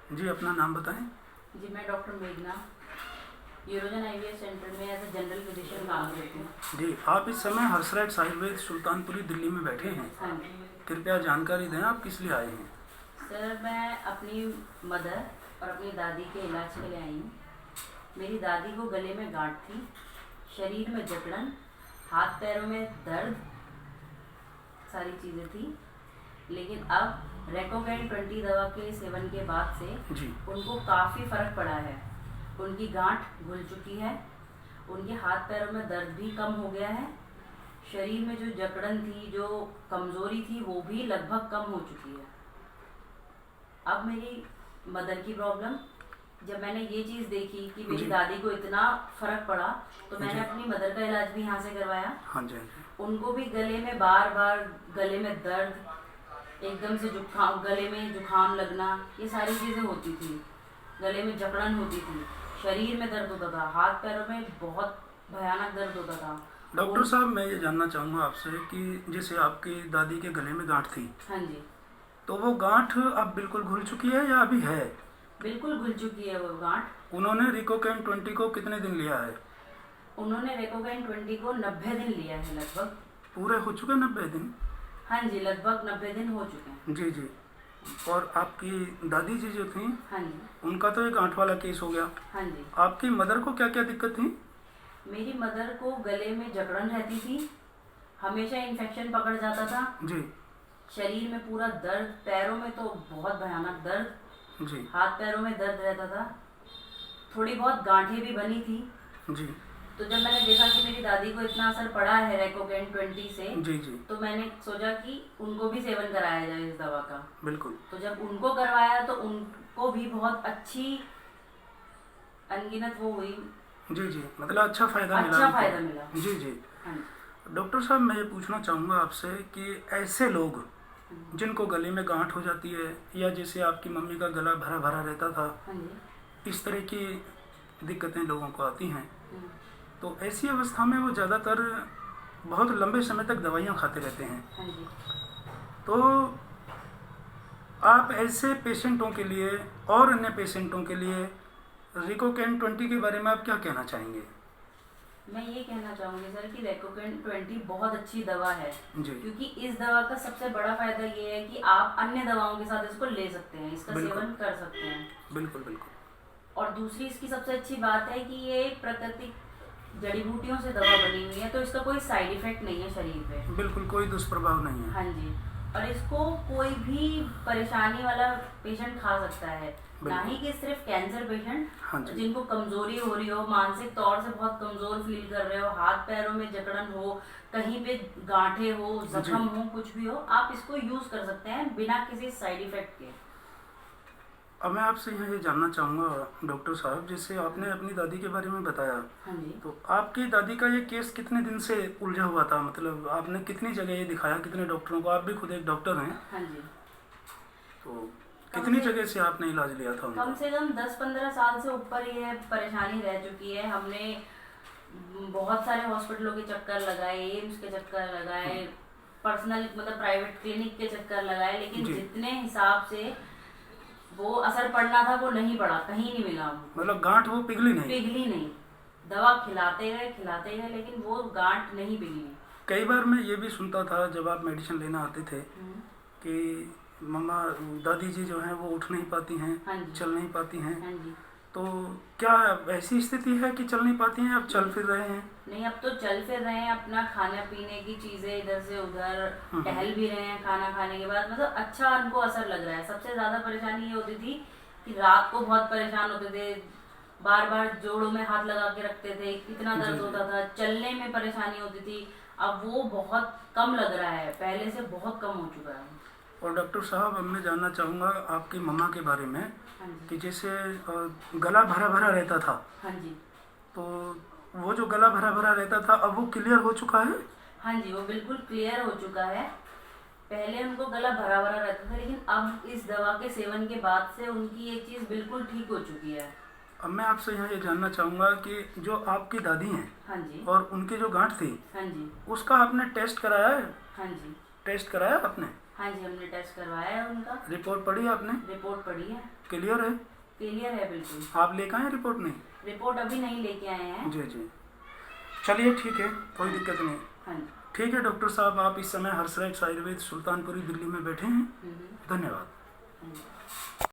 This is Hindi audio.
जी, अपना नाम बताएं। जी, मैं डॉक्टर मेघना यूरोजन आईवीएफ सेंटर में एज ए जनरल फिजिशियन काम करती हूँ। जी, आप इस समय हर्षराइट्स आयुर्वेद सुल्तानपुरी दिल्ली में बैठे हैं। हाँ जी कृपया जानकारी दें, आप किस लिए आए हैं? सर, मैं अपनी मदर और अपनी दादी के इलाज के लिए आई हूँ। मेरी दादी को गले में गांठ थी, शरीर में जकड़न, हाथ पैरों में दर्द, सारी चीज़ें थी। लेकिन अब रेकोगैन 20 दवा के सेवन के बाद से जी, उनको काफ़ी फ़र्क पड़ा है। उनकी गांठ घुल चुकी है, उनके हाथ पैरों में दर्द भी कम हो गया है, शरीर में जो जकड़न थी, जो कमज़ोरी थी, वो भी लगभग कम हो चुकी है। अब मेरी मदर की प्रॉब्लम, जब मैंने ये चीज़ देखी कि मेरी जी। दादी को इतना फ़र्क पड़ा, तो मैंने जी। अपनी मदर का इलाज भी यहाँ से करवाया। हाँ जी, हाँ जी। उनको भी गले में बार बार गले में दर्द, एकदम से जुकाम, गले में जुकाम लगना, ये सारी चीज़ें होती थी। गले में जकड़न होती थी, शरीर में दर्द होता था, हाथ पैरों में बहुत भयानक दर्द होता था। डॉक्टर साहब, मैं ये जानना चाहूँगा आपसे कि जैसे आपकी दादी के गले में गांठ थी, हाँ जी, तो वो गांठ अब बिल्कुल घुल चुकी है या अभी है? बिल्कुल घुल चुकी है वो गांठ। उन्होंने रिकोकैन 20 को कितने दिन लिया है? उन्होंने रेकोगैन 20 को 90 दिन लिया है लगभग। पूरे हो चुके 90 दिन? हाँ जी, लगभग 90 दिन हो चुके हैं। जी जी। और आपकी दादी जी जो थी, हाँ जी, उनका तो ये गांठ वाला केस हो गया। हाँ जी। आपकी मदर को क्या क्या दिक्कत थी? मेरी मदर को गले में जकड़न रहती थी, हमेशा इन्फेक्शन पकड़ जाता था, जी शरीर में पूरा दर्द, पैरों में तो बहुत भयानक दर्द, जी हाथ पैरों में दर्द रहता था, थोड़ी बहुत गांठें भी बनी थी। जी तो जब मैंने देखा कि मेरी दादी को इतना असर पड़ा है रेकोगैन 20 से, जी जी, तो मैंने सोचा कि उनको भी सेवन कराया जाए इस दवा का। बिल्कुल। तो जब उनको करवाया तो उनको भी बहुत अच्छी अनगिनत वो हुई, जी जी, मतलब अच्छा फ़ायदा मिला अच्छा उनको। फायदा मिला। जी जी। हाँ जी, डॉक्टर साहब, मैं ये पूछना चाहूँगा आपसे कि ऐसे लोग जिनको गले में गांठ हो जाती है, या जैसे आपकी मम्मी का गला भरा भरा रहता था, हाँ जी, इस तरह की दिक्कतें लोगों को आती हैं, हम्म, तो ऐसी अवस्था में वो ज़्यादातर बहुत लंबे समय तक दवाइयाँ खाते रहते हैं। हाँ जी। तो आप ऐसे पेशेंटों के लिए और अन्य पेशेंटों के लिए रिकोकैन 20 के बारे में आप क्या कहना चाहेंगे? मैं ये कहना चाहूँगी सर कि रेकोगैन 20 बहुत अच्छी दवा है, जी, क्योंकि इस दवा का सबसे बड़ा फायदा ये है कि आप अन्य दवाओं के साथ इसको ले सकते हैं, इसका बिल्कुल। सेवन कर सकते हैं। बिल्कुल बिल्कुल। और दूसरी इसकी सबसे अच्छी बात है कि ये प्राकृतिक जड़ी बूटियों से दवा बनी हुई है, तो इसका कोई साइड इफेक्ट नहीं है शरीर पे। बिल्कुल कोई दुष्प्रभाव नहीं है। हाँ जी, और इसको कोई भी परेशानी वाला पेशेंट खा सकता है, ना बिल्कुल। ही कि सिर्फ कैंसर पेशेंट, हाँ जी, जिनको कमजोरी हो रही हो, मानसिक तौर से बहुत कमजोर फील कर रहे हो, हाथ पैरों में जकड़न हो, कहीं पे गांठे हो, जख्म हो, कुछ भी हो, आप इसको यूज कर सकते हैं बिना किसी साइड इफेक्ट के। अब मैं आपसे यहाँ ये जानना चाहूँगा डॉक्टर साहब, जैसे आपने अपनी दादी के बारे में बताया, हाँ जी, तो आपकी दादी का ये केस कितने दिन से उलझा हुआ था? मतलब आपने कितनी जगह ये दिखाया, कितने डॉक्टरों को? आप भी खुद एक डॉक्टर हैं, हाँ जी। तो कितनी जगह से आपने इलाज लिया था कम उनका? से कम 10-15 साल से ऊपर ये परेशानी रह चुकी है। हमने बहुत सारे हॉस्पिटलों के चक्कर लगाए, एम्स के चक्कर लगाए, पर्सनल मतलब प्राइवेट क्लिनिक के चक्कर लगाए, लेकिन जी। जितने हिसाब से वो असर पड़ना था वो नहीं पड़ा, कहीं नहीं मिला हमको। मतलब गांठ वो पिघली नहीं? पिघली नहीं, दवा खिलाते गए, लेकिन वो गांठ नहीं पिघली। कई बार मैं ये भी सुनता था जब आप मेडिसिन लेना आते थे कि मम्मा, दादी जी जो हैं वो उठ नहीं पाती हैं, हाँ जी, चल नहीं पाती हैं, हाँ जी। तो क्या ऐसी स्थिति है कि चल नहीं पाती हैं, अब चल फिर रहे हैं? नहीं, अब तो चल फिर रहे हैं, अपना खाने पीने की चीजें इधर से उधर टहल भी रहे हैं, खाना खाने के बाद मतलब अच्छा उनको असर लग रहा है। सबसे ज्यादा परेशानी ये होती थी कि रात को बहुत परेशान होते थे, बार बार जोड़ों में हाथ लगा के रखते थे, इतना जी, दर्द जी। होता था, चलने में परेशानी होती थी। अब वो बहुत कम लग रहा है, पहले से बहुत कम हो चुका है। और डॉक्टर साहब, अब मैं जानना चाहूँगा आपकी मम्मा के बारे में हाँ जी, कि जैसे गला भरा भरा रहता था, हाँ जी, तो वो जो गला भरा भरा रहता था अब वो क्लियर हो चुका है? हाँ जी, वो बिल्कुल क्लियर हो चुका है। पहले उनको गला भरा भरा रहता था, लेकिन अब इस दवा के सेवन के बाद से उनकी ये चीज़ बिल्कुल ठीक हो चुकी है। अब मैं आपसे यहाँ ये जानना चाहूँगा कि जो आपकी दादी हैं हाँ जी, और उनकी जो गांठ थी, हाँ जी, उसका आपने टेस्ट कराया है? हाँ जी, टेस्ट कराया आपने? हाँ जी, हमने टेस्ट करवाया है उनका। रिपोर्ट पढ़ी आपने? रिपोर्ट पढ़ी है, क्लियर है? क्लियर है बिल्कुल। आप लेकर आए रिपोर्ट? नहीं, रिपोर्ट अभी नहीं लेके आए हैं। जी जी, चलिए ठीक है, कोई दिक्कत नहीं। हाँ जी। ठीक है डॉक्टर साहब, आप इस समय हर्षराइट्स आयुर्वेद सुल्तानपुरी दिल्ली में बैठे हैं। धन्यवाद। हाँ जी।